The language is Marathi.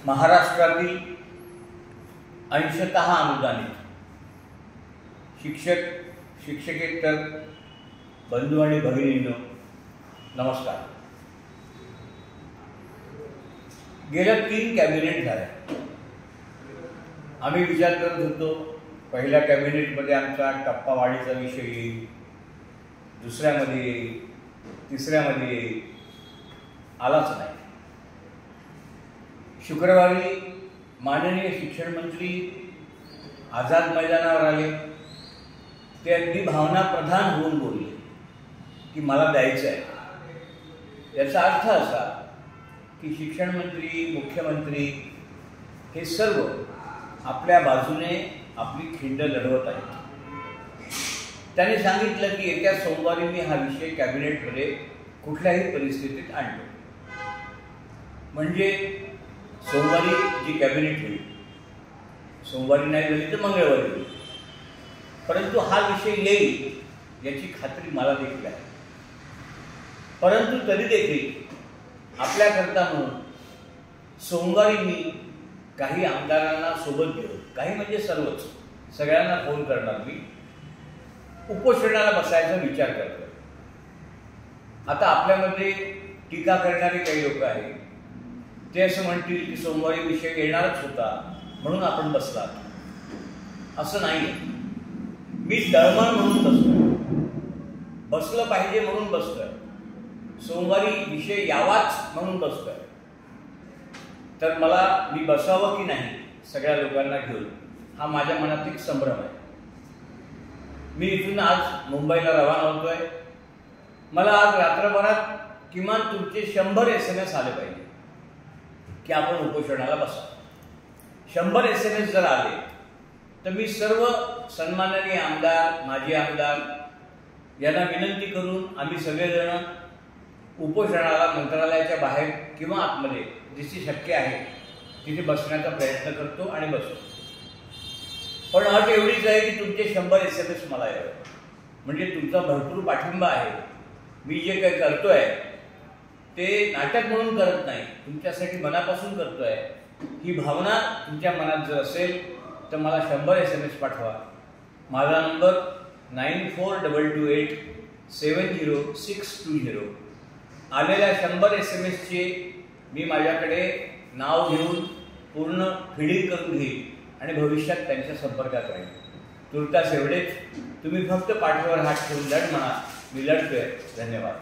महाराष्ट्रातील अंशतः अनुदानित शिक्षक शिक्षकेतर बंधू आणि भगिनींनो नमस्कार। गेल्या 3 कॅबिनेट झाल्या। आम्ही विचार करत होतो पहिल्या कॅबिनेटमध्ये आमचा टप्पावाढीचा विषय येईल, दुसऱ्यामध्ये येईल, तिसऱ्यामध्ये येईल, आलाच नाही। शुक्रवारी माननीय शिक्षण मंत्री आझाद मैदानावर आले। ते अगदी भावनाप्रधान होऊन बोलले की मला द्यायचं आहे। याचा अर्थ असा की शिक्षण मंत्री, मुख्यमंत्री हे सर्व आपल्या बाजूने आपली खिंड लढवत आहेत। त्यांनी सांगितलं की येत्या सोमवारी मी हा विषय कॅबिनेटमध्ये कुठल्याही परिस्थितीत आणतो। म्हणजे सोमवारी जी कॅबिनेट होईल, सोमवारी नाही झाली तर मंगळवारी होईल, परंतु हा विषय येईल याची खात्री मला देखील आहे। परंतु तरी देखील आपल्याकरता म्हणून सोमवारी मी काही आमदारांना सोबत घेऊन, काही म्हणजे सर्वच, सगळ्यांना फोन करणार, मी उपोषणाला बसायचा विचार करतो। आता आपल्यामध्ये टीका करणारे काही लोक आहेत, ते असं म्हणतील की सोमवारी विषय येणारच होता म्हणून आपण बसला। असं नाही, मी तळमळ म्हणून बसतोय, बसलं पाहिजे म्हणून बसतोय, सोमवारी विषय यावाच म्हणून बसतोय। तर मी बसावं की नाही सगळ्या लोकांना घेऊन, हा माझ्या मनात एक संभ्रम आहे। मी इथून आज मुंबईला रवाना होतोय। मला आज रात्रभरात किमान तुमचे 100 SMS आले पाहिजे की आपण उपोषणाला बसा। 100 SMS जर आले तर मी सर्व सन्माननीय आमदार, माजी आमदार यांना विनंती करून आम्ही सगळेजण उपोषणाला मंत्रालयाच्या बाहेर किंवा आतमध्ये जिथे शक्य आहे तिथे बसण्याचा प्रयत्न करतो आणि बसतो। पण अट एवढीच आहे की तुमचे 100 SMS मला यावे, म्हणजे तुमचा भरपूर पाठिंबा आहे। मी जे काही करतोय ते नाटक म्हणून करत नाही, तुमच्यासाठी मनापासून करतोय। ही भावना तुमच्या मनात जर असेल तर मला 100 SMS पाठवा। माझा नंबर 9422870620। आलेल्या 100 SMSचे मी माझ्याकडे नाव घेऊन पूर्ण फिडिंग करून घेईन आणि भविष्यात त्यांच्या संपर्कात राहील। तुर्तास एवढेच, तुम्ही फक्त पाठीवर हात ठेवून लढ म्हणा, मी लढतोय। धन्यवाद।